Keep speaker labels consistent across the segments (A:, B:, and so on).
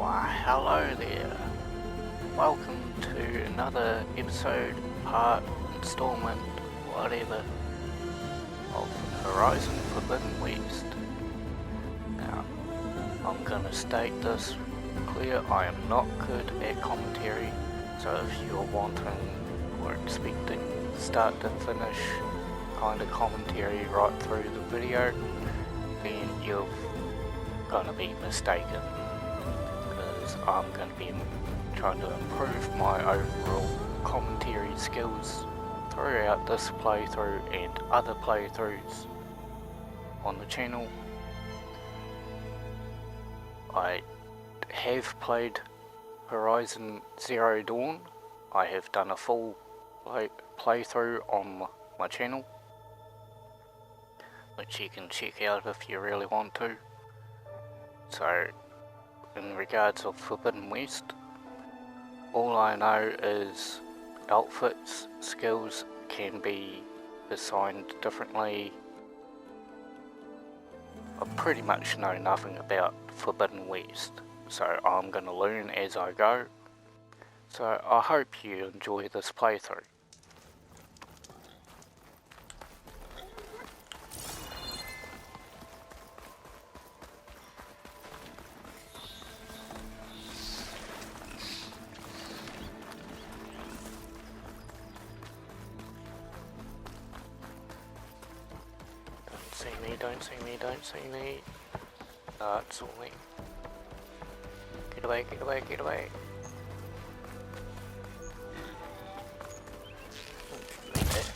A: Why, hello there. Welcome to another episode, part, installment, whatever, of Horizon Forbidden West. Now, I'm gonna state this clear, I am not good at commentary, so if you're wanting or expecting start to finish kind of commentary right through the video, then you're gonna be mistaken, because I'm gonna be trying to improve my overall commentary skills throughout this playthrough and other playthroughs on the channel. I have played Horizon Zero Dawn. I have done a full playthrough on my channel, which you can check out if you really want to. So, in regards of Forbidden West, all I know is outfits, skills can be assigned differently. I pretty much know nothing about Forbidden West, so I'm going to learn as I go. So I hope you enjoy this playthrough. Don't see me. No, it's all me. Get away, get away, get away. Leave it.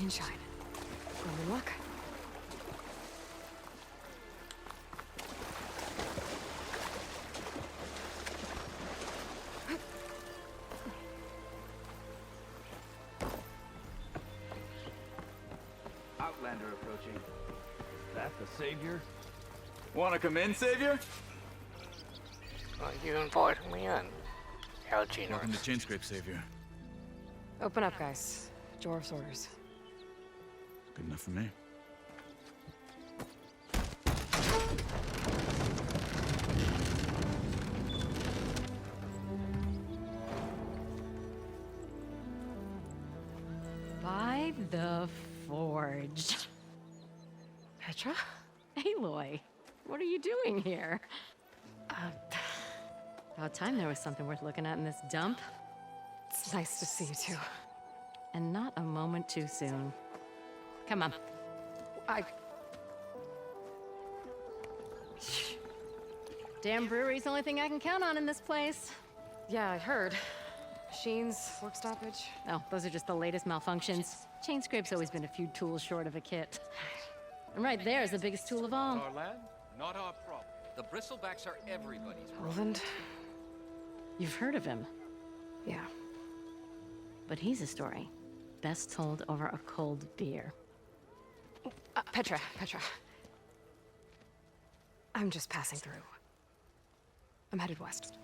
B: Shine. Good luck.
C: Outlander approaching. That the savior? Wanna come in, savior?
A: You invited me in. How generous.
C: Welcome to Chainscrape, savior.
B: Open up, guys. Jorv's orders.
C: Good enough for me.
D: By the forge.
B: Petra?
D: Aloy, what are you doing here? About time there was something worth looking at in this dump.
B: It's nice to see you too.
D: And not a moment too soon. Come on. Damn brewery's the only thing I can count on in this place.
B: Yeah, I heard. Machines, work stoppage.
D: Oh, those are just the latest malfunctions. Chainscrape's always been a few tools short of a kit. And right there is the biggest tool of all.
E: Our land, not our problem. The bristlebacks are everybody's problem.
B: Ulvund?
D: You've heard of him,
B: Yeah.
D: but he's a story best told over a cold beer.
B: Petra. I'm just passing through. I'm headed west.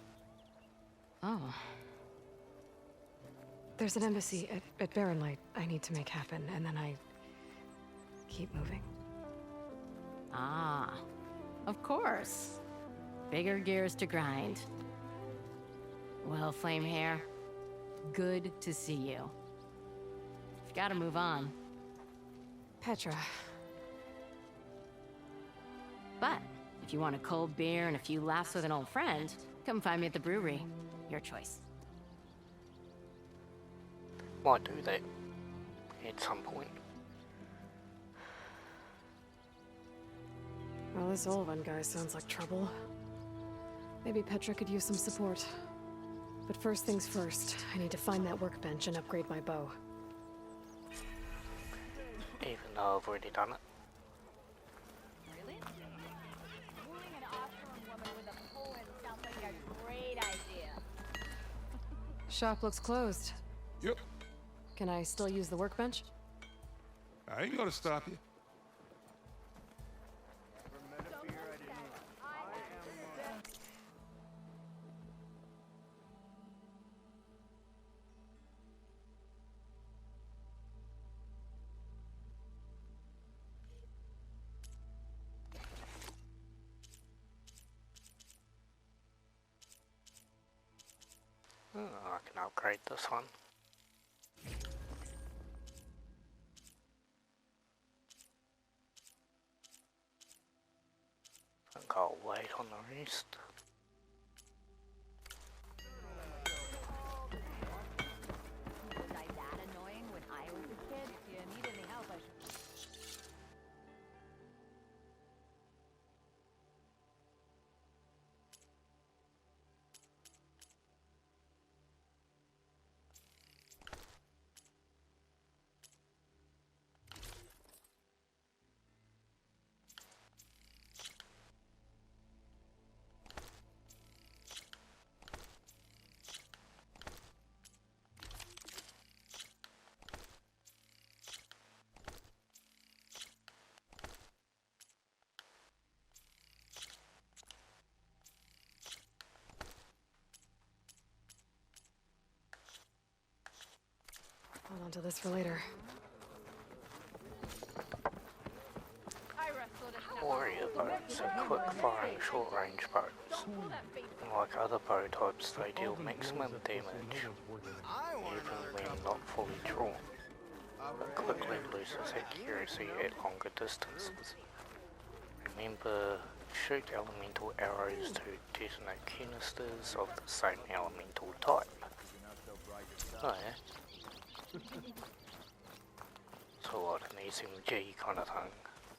D: Oh,
B: There's an embassy at Barren Light I need to make happen, and then I keep moving.
D: ah, of course. Bigger gears to grind. Well, Flamehair, good to see you. Gotta move on.
B: Petra.
D: But if you want a cold beer and a few laughs with an old friend, come find me at the brewery. Your choice.
A: Might do that at some point.
B: Well, this Ulvund guy sounds like trouble. Maybe Petra could use some support. But first things first, I need to find that workbench and upgrade my bow.
A: Even though I've already done it.
F: Really? Wooing an Austrian woman with a Poland sounds like a great idea.
B: Shop looks closed.
G: Yep.
B: Can I still use the workbench?
G: I ain't gonna stop you.
A: Oh, I can upgrade this one. I think I'll wait on the rest.
F: Was I that annoying when I was a kid? If you need any help, I should...
B: Hold on to this for later.
A: Warrior bows are quick-firing short-range bows. Unlike other bow types, they deal maximum damage, even when not fully drawn, but quickly loses accuracy at longer distances. Remember, shoot elemental arrows to detonate canisters of the same elemental type. Oh yeah? So what, an SMG kind of thing?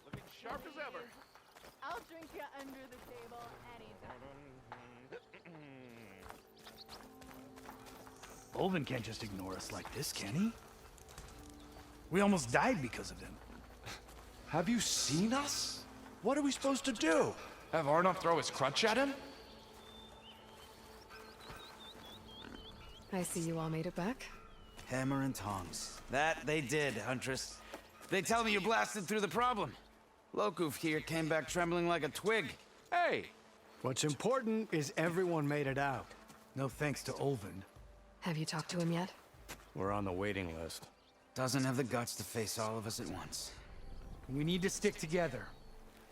C: Looking sharp as ever.
F: I'll drink you under the table anytime.
H: Ulvund can't just ignore us like this, can he? We almost died because of him.
I: Have you seen us? What are we supposed to do? Have Arnott throw his crutch at him?
B: I see you all made it back.
J: Hammer and tongs. That they did, Huntress. They tell me you blasted through the problem. Lokuf here came back trembling like a twig.
I: Hey!
K: What's important is everyone made it out.
H: No thanks to Ulvund.
B: Have you talked to him yet?
K: We're on the waiting list.
J: Doesn't have the guts to face all of us at once.
H: We need to stick together,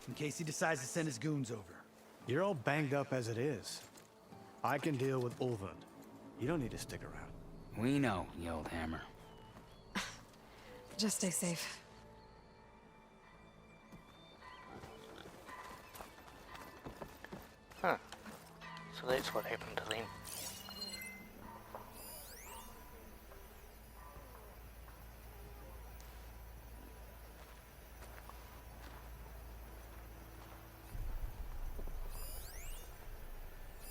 H: in case he decides to send his goons over.
K: You're all banged up as it is. I can deal with Ulvund. You don't need to stick around.
J: We know, you old hammer.
B: Just stay safe.
A: Huh. So that's what happened to them.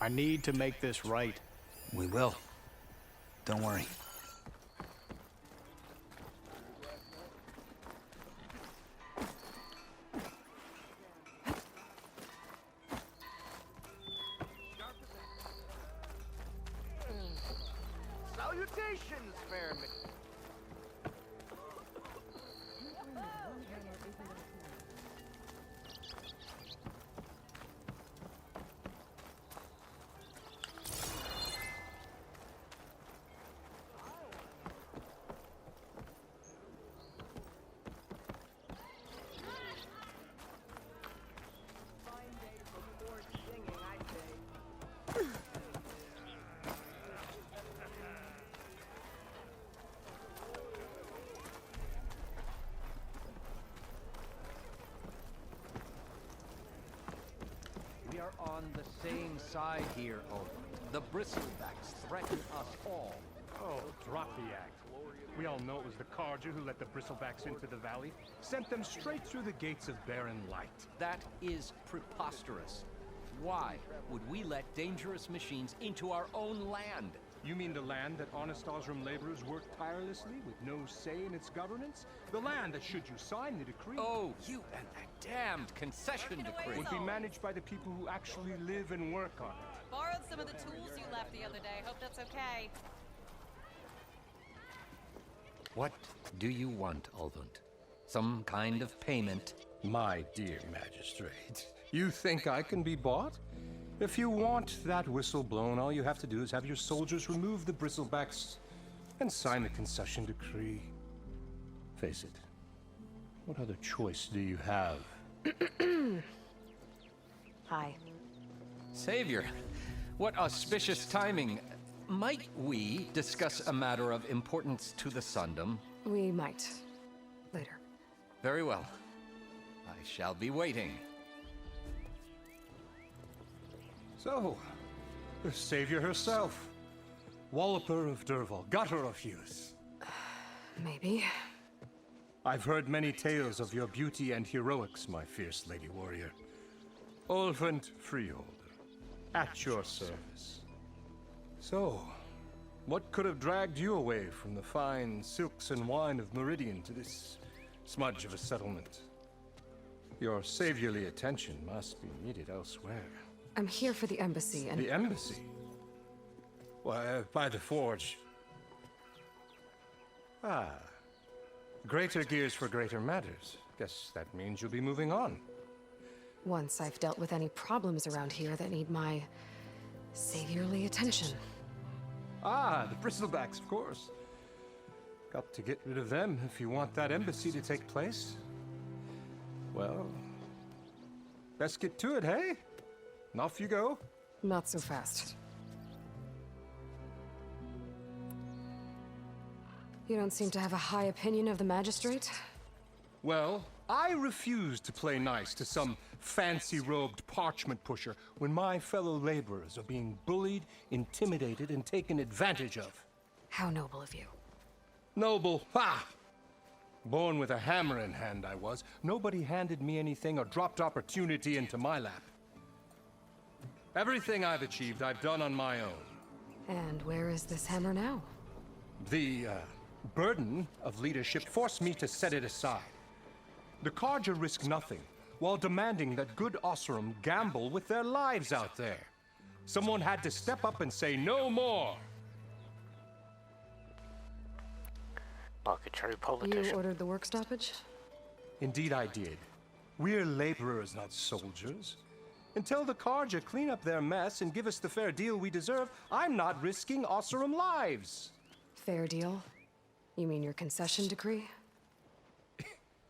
K: I need to make this right.
J: We will. Don't worry.
C: Salutations, fair man.
E: on the same side here, Ulvund. The bristlebacks threaten us all.
L: Oh, drop the act. We all know it was the Carja who let the bristlebacks into the valley, sent them straight through the gates of barren light.
E: That is preposterous. Why would we let dangerous machines into our own land?
L: You mean the land that honest Osram laborers work tirelessly with no say in its governance? The land that, should you sign the decree...
E: Oh, you and that damned concession decree.
L: ...would be managed by the people who actually live and work on it.
F: Borrowed some of the tools you left the other day. Hope that's okay.
E: What do you want, Ulvund? Some kind of payment?
M: My dear magistrate, you think I can be bought? If you want that whistle blown, all you have to do is have your soldiers remove the bristlebacks and sign the concession decree. Face it, what other choice do you have?
B: Hi.
E: Savior, what auspicious timing. Might we discuss a matter of importance to the Sundom?
B: We might. Later.
E: Very well. I shall be waiting.
M: So, the savior herself. Walloper of Derval, gutter of youth.
B: Maybe.
M: I've heard many tales of your beauty and heroics, my fierce lady warrior. Ulvund Freeholder, at your service. So, what could have dragged you away from the fine silks and wine of Meridian to this smudge of a settlement? Your saviorly attention must be needed elsewhere.
B: I'm here for the embassy and...
M: The embassy? Why, by the forge. Ah. Greater gears for greater matters. Guess that means you'll be moving on.
B: Once I've dealt with any problems around here that need my saviorly attention.
M: Ah, the bristlebacks, of course. Got to get rid of them if you want that embassy to take place. Well, best get to it, hey? And off you go.
B: Not so fast. You don't seem to have a high opinion of the magistrate?
M: Well, I refuse to play nice to some fancy-robed parchment pusher when my fellow laborers are being bullied, intimidated, and taken advantage of.
B: How noble of you.
M: Noble? Ha! Born with a hammer in hand, I was. Nobody handed me anything or dropped opportunity into my lap. Everything I've achieved, I've done on my own.
B: And where is this hammer now?
M: The, burden of leadership forced me to set it aside. The Carja risk nothing, while demanding that good Osram gamble with their lives out there. Someone had to step up and say no more.
A: Like a true politician.
B: You ordered the work stoppage?
M: Indeed I did. We're laborers, not soldiers. Until the Carja clean up their mess and give us the fair deal we deserve, I'm not risking Osram lives.
B: Fair deal? You mean your concession decree?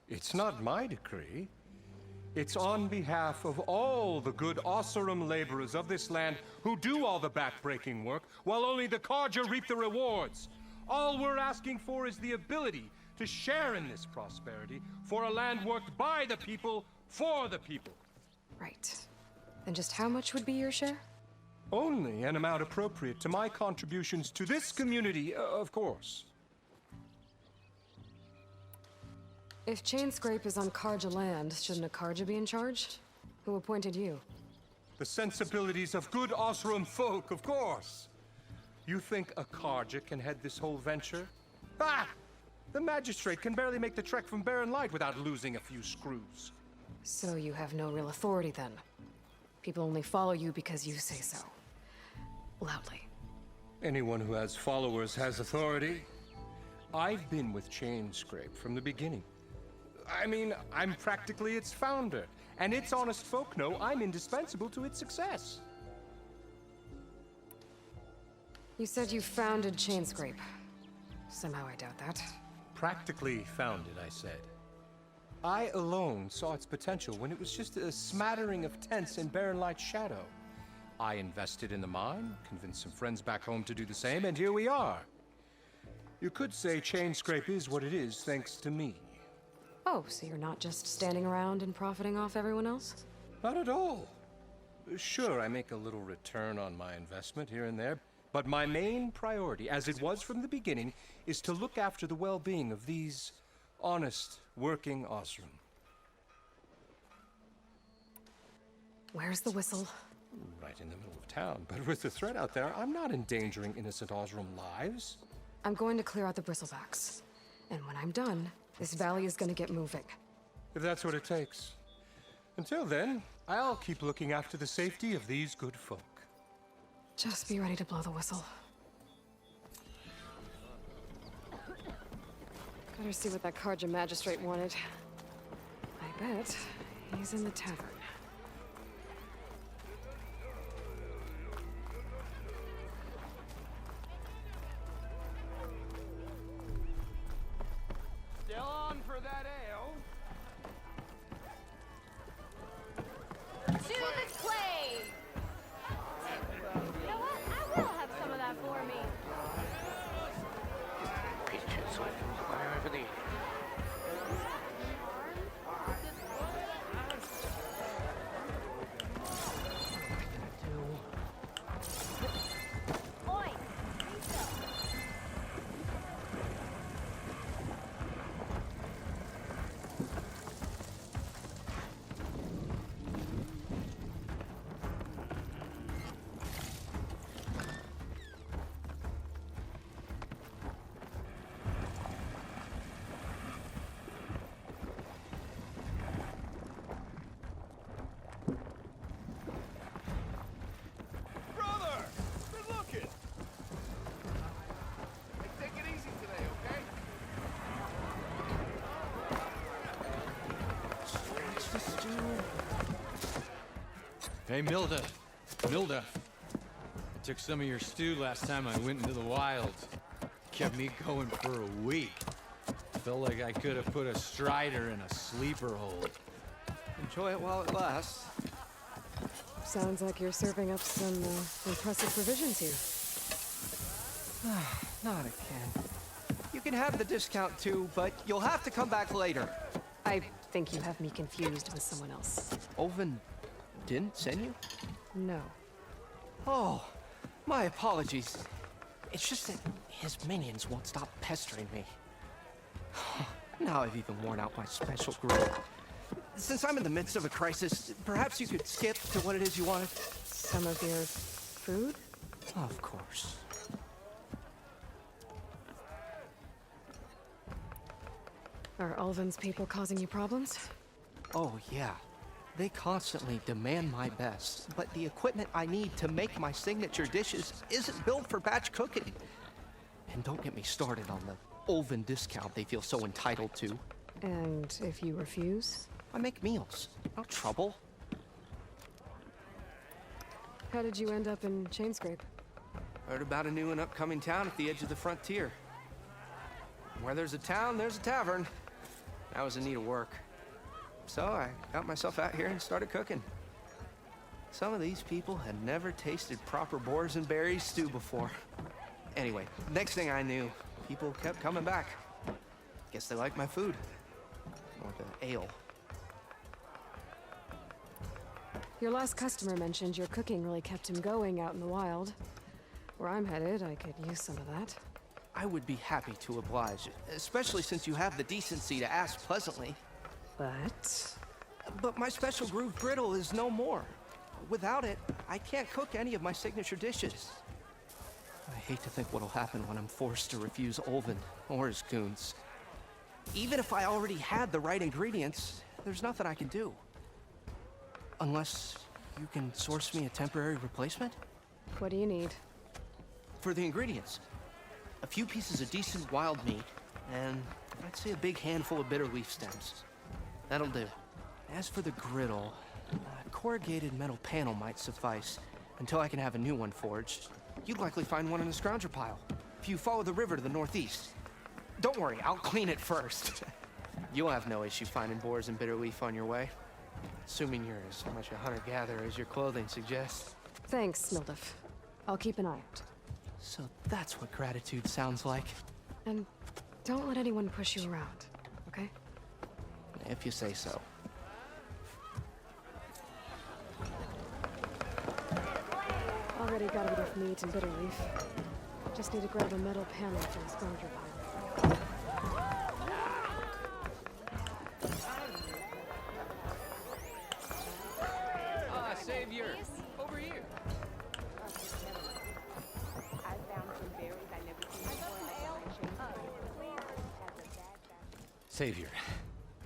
M: It's not my decree. It's on behalf of all the good Osram laborers of this land who do all the backbreaking work, while only the Carja reap the rewards. All we're asking for is the ability to share in this prosperity for a land worked by the people, for the people.
B: Right. And just how much would be your share?
M: Only an amount appropriate to my contributions to this community, of course.
B: If Chainscrape is on Carja land, shouldn't a Carja be in charge? Who appointed you?
M: The sensibilities of good Osram folk, of course. You think a Carja can head this whole venture? Ah! The magistrate can barely make the trek from Barren Light without losing a few screws.
B: So you have no real authority then? People only follow you because you say so. Loudly.
M: Anyone who has followers has authority. I've been with Chainscrape from the beginning. I mean, I'm practically its founder, and its honest folk know I'm indispensable to its success.
B: You said you founded Chainscrape. Somehow I doubt that.
M: Practically founded, I said. I alone saw its potential when it was just a smattering of tents in Barren Light's shadow. I invested in the mine, convinced some friends back home to do the same, and here we are. You could say Chainscrape is what it is thanks to me.
B: Oh, so you're not just standing around and profiting off everyone else?
M: Not at all. Sure, I make a little return on my investment here and there, but my main priority, as it was from the beginning, is to look after the well-being of these honest, working Osram.
B: Where's the whistle?
M: Right in the middle of town, but with the threat out there, I'm not endangering innocent Osram lives.
B: I'm going to clear out the bristlebacks. And when I'm done, this valley is gonna get moving.
M: If that's what it takes. Until then, I'll keep looking after the safety of these good folk.
B: Just be ready to blow the whistle. Better see what that Karja magistrate wanted. I bet he's in the tavern.
C: Still on for that ale?
F: To the clay! You know what? I will have some of that for me.
A: Pictures of where over there.
F: Oi!
C: Brother! Good looking! Hey, take it easy today, okay?
N: Hey, Milduf. Milduf. I took some of your stew last time I went into the wilds. Kept me going for a week. Felt like I could have put a strider in a sleeper hold.
E: Enjoy it while it lasts.
B: Sounds like you're serving up some impressive provisions here.
E: Not again. You can have the discount too, but you'll have to come back later.
B: I think you have me confused with someone else.
E: Ulvund didn't send you?
B: No.
E: Oh, my apologies. It's just that his minions won't stop pestering me. Now I've even worn out my special group. Since I'm in the midst of a crisis, perhaps you could skip to what it is you wanted?
B: Some of your food?
E: Of course.
B: Are Ulvund's people causing you problems?
E: Oh, yeah. They constantly demand my best, but the equipment I need to make my signature dishes isn't built for batch cooking. And don't get me started on the Ulvund discount they feel so entitled to.
B: And if you refuse?
E: I make meals. No trouble.
B: How did you end up in Chainscrape?
E: Heard about a new and upcoming town at the edge of the frontier. Where there's a town, there's a tavern. I was in need of work. So I got myself out here and started cooking. Some of these people had never tasted proper boars and berries stew before. Anyway, next thing I knew, people kept coming back. Guess they liked my food. Or the ale.
B: Your last customer mentioned your cooking really kept him going out in the wild. Where I'm headed, I could use some of that.
E: I would be happy to oblige, especially since you have the decency to ask pleasantly. But my special groove griddle is no more. Without it, I can't cook any of my signature dishes. I hate to think what'll happen when I'm forced to refuse Ulvund or his goons. Even if I already had the right ingredients, there's nothing I can do. Unless you can source me a temporary replacement?
B: What do you need?
E: For the ingredients, a few pieces of decent wild meat, and I'd say a big handful of bitter leaf stems. That'll do. As for the griddle, a corrugated metal panel might suffice until I can have a new one forged. You'd likely find one in the scrounger pile, if you follow the river to the northeast. Don't worry, I'll clean it first. You'll have no issue finding boars and bitter leaf on your way. Assuming you're as much a hunter-gatherer as your clothing suggests.
B: Thanks, Milduf. I'll keep an eye out.
E: So that's what gratitude sounds like.
B: And don't let anyone push you around, okay?
E: If you say so.
B: Already got enough meat and bitter leaf. Just need to grab a metal panel from the scavenger pile.
N: Ah, Savior! Over here! Savior,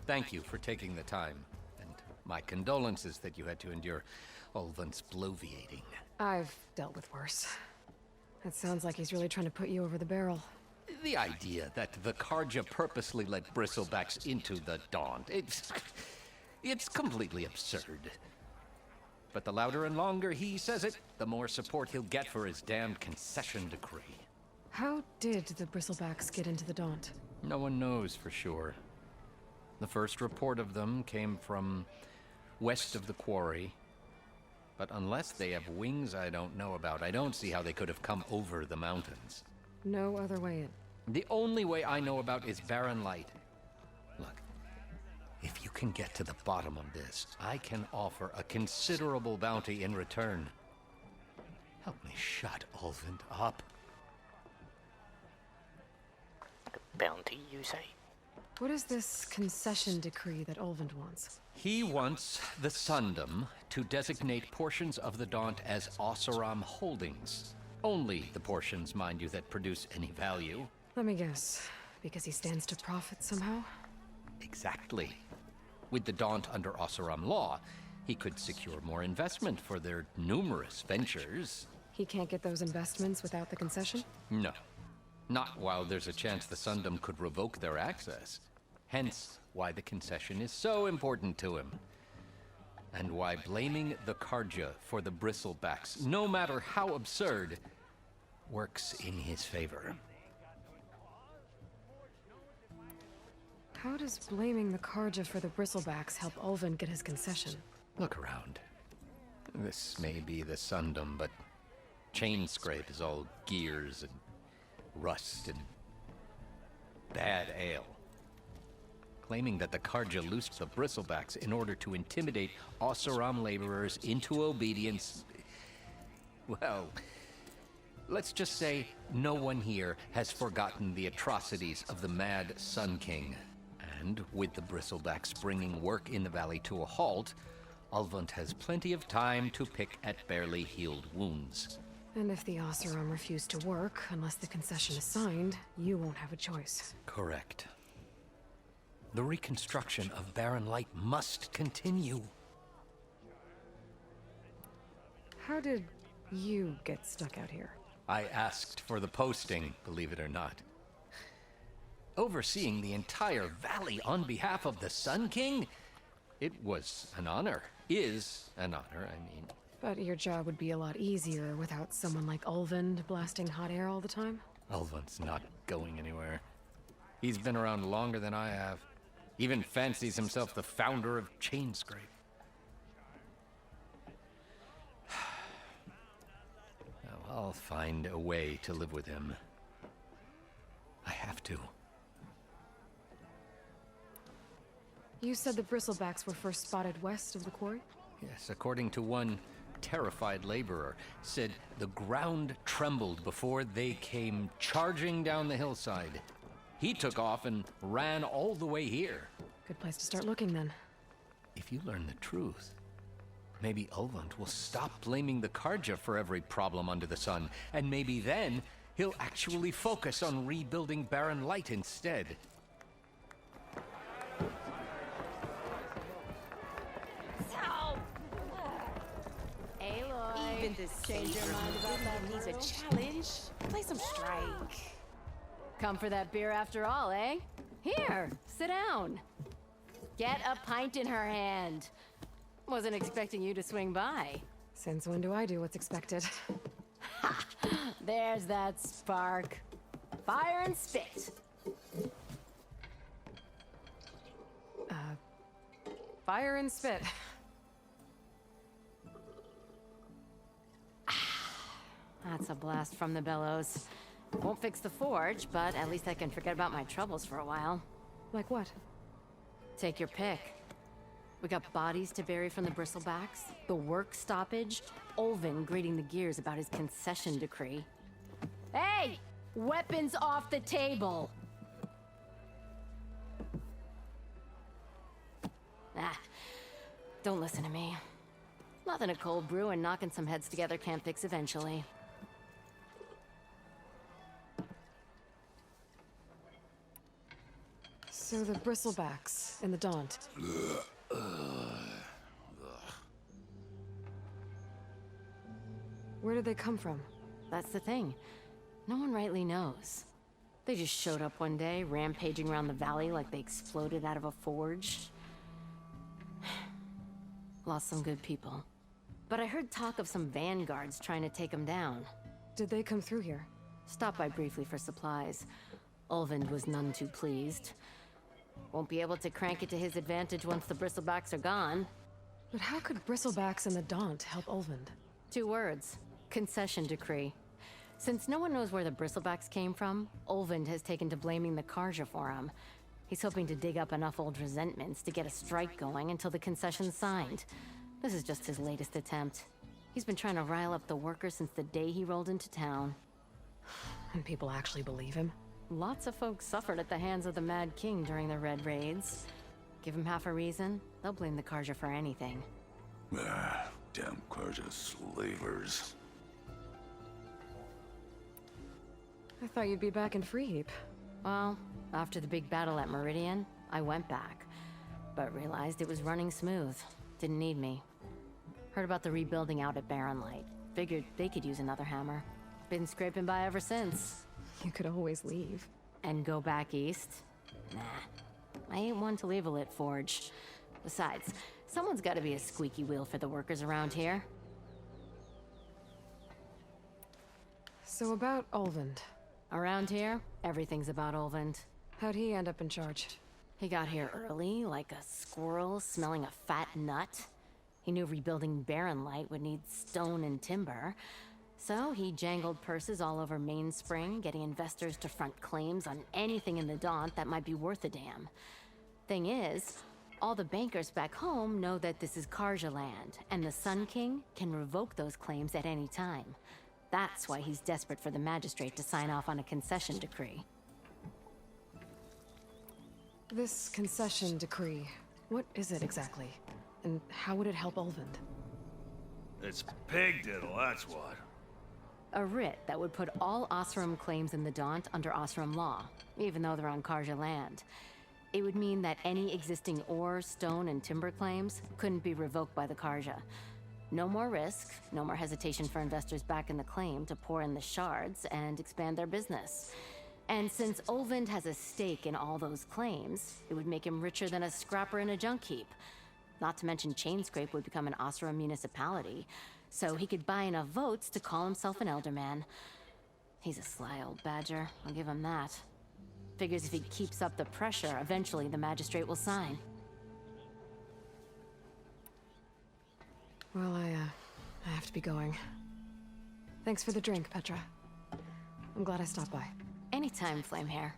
N: thank you for taking the time, and my condolences that you had to endure Ulvund's bloviating.
B: I've dealt with worse. It sounds like he's really trying to put you over the barrel.
M: The idea that the Karja purposely let bristlebacks into the Daunt, it's completely absurd. But the louder and longer he says it, the more support he'll get for his damned concession decree.
B: How did the bristlebacks get into the Daunt?
M: No one knows for sure. The first report of them came from west of the quarry. But unless they have wings I don't know about, I don't see how they could have come over the mountains.
B: No other way in.
M: The only way I know about is barren light. Look, if you can get to the bottom of this, I can offer a considerable bounty in return. Help me shut Ulvund up.
A: Bounty, you say?
B: What is this concession decree that Ulvund wants?
M: He wants the Sundom to designate portions of the Daunt as Oseram holdings. Only the portions, mind you, that produce any value.
B: Let me guess. Because he stands to profit somehow?
M: Exactly. With the Daunt under Oseram law, he could secure more investment for their numerous ventures.
B: He can't get those investments without the concession?
M: No. Not while there's a chance the Sundom could revoke their access. Hence, why the concession is so important to him. And why blaming the Karja for the bristlebacks, no matter how absurd, works in his favor.
B: How does blaming the Karja for the bristlebacks help Ulvund get his concession?
M: Look around. This may be the Sundom, but Chainscrape is all gears and rust and bad ale. Claiming that the Karja loosed the bristlebacks in order to intimidate Oseram laborers into obedience. Well, let's just say no one here has forgotten the atrocities of the Mad Sun King. And with the bristlebacks bringing work in the valley to a halt, Ulvund has plenty of time to pick at barely healed wounds.
B: And if the Oseram refuse to work, unless the concession is signed, you won't have a choice.
M: Correct. The reconstruction of Barren Light must continue.
B: How did you get stuck out here?
M: I asked for the posting, believe it or not. Overseeing the entire valley on behalf of the Sun King? It was an honor. Is an honor, I mean.
B: But your job would be a lot easier without someone like Ulvund blasting hot air all the time?
M: Ulvund's not going anywhere. He's been around longer than I have. Even fancies himself the founder of Chainscrape. Now, I'll find a way to live with him. I have to.
B: You said the bristlebacks were first spotted west of the quarry?
M: Yes, according to one terrified laborer, said the ground trembled before they came charging down the hillside. He took off and ran all the way here.
B: Good place to start looking, then.
M: If you learn the truth, maybe Ulvund will stop blaming the Karja for every problem under the sun, and maybe then he'll actually focus on rebuilding Barren Light instead.
F: Aloy, even this change your mind about that needs a challenge. Play some strike.
D: Come for that beer after all, eh? Here, sit down. Get a pint in her hand. Wasn't expecting you to swing by.
B: Since when do I do what's expected?
D: Ha! There's that spark. Fire and spit.
B: Fire and spit.
D: That's a blast from the bellows. Won't fix the forge, but at least I can forget about my troubles for a while.
B: Like what?
D: Take your pick. We got bodies to bury from the bristlebacks, the work stoppage, Ulvund grating the gears about his concession decree. Hey! Weapons off the table! Ah, don't listen to me. Nothing a cold brew and knocking some heads together can't fix eventually.
B: So the bristlebacks in the Daunt. Where did they come from?
D: That's the thing. No one rightly knows. They just showed up one day, rampaging around the valley like they exploded out of a forge. Lost some good people. But I heard talk of some vanguards trying to take them down.
B: Did they come through here?
D: Stopped by briefly for supplies. Ulvund was none too pleased. Won't be able to crank it to his advantage once the bristlebacks are gone.
B: But how could bristlebacks and the Daunt help Ulvund?
D: 2 words. Concession decree. Since no one knows where the bristlebacks came from, Ulvund has taken to blaming the Karja for him. He's hoping to dig up enough old resentments to get a strike going until the concession's signed. This is just his latest attempt. He's been trying to rile up the workers since the day he rolled into town.
B: And people actually believe him?
D: Lots of folks suffered at the hands of the Mad King during the Red Raids. Give him half a reason, they'll blame the Karja for anything.
O: Damn Karja slavers.
B: I thought you'd be back in Freeheap.
D: Well, after the big battle at Meridian, I went back. But realized it was running smooth. Didn't need me. Heard about the rebuilding out at Barren Light. Figured they could use another hammer. Been scraping by ever since.
B: You could always leave.
D: And go back east? Nah. I ain't one to leave a lit forge. Besides, someone's gotta be a squeaky wheel for the workers around here.
B: So about Ulvund.
D: Around here, everything's about Ulvund.
B: How'd he end up in charge?
D: He got here early, like a squirrel smelling a fat nut. He knew rebuilding Barren Light would need stone and timber. So he jangled purses all over Mainspring, getting investors to front claims on anything in the Daunt that might be worth a damn. Thing is, all the bankers back home know that this is Karja land, and the Sun King can revoke those claims at any time. That's why he's desperate for the magistrate to sign off on a concession decree.
B: This concession decree, what is it exactly? And how would it help Ulvund?
O: It's pig diddle, that's what.
D: A writ that would put all Osram claims in the Daunt under Osram law, even though they're on Karja land. It would mean that any existing ore, stone, and timber claims couldn't be revoked by the Karja. No more risk, no more hesitation for investors back in the claim to pour in the shards and expand their business. And since Ulvund has a stake in all those claims, it would make him richer than a scrapper in a junk heap. Not to mention Chainscrape would become an Osram municipality, so he could buy enough votes to call himself an elderman. He's a sly old badger, I'll give him that. Figures if he keeps up the pressure, eventually the magistrate will sign.
B: Well, I have to be going. Thanks for the drink, Petra. I'm glad I stopped by.
D: Anytime, Flamehair.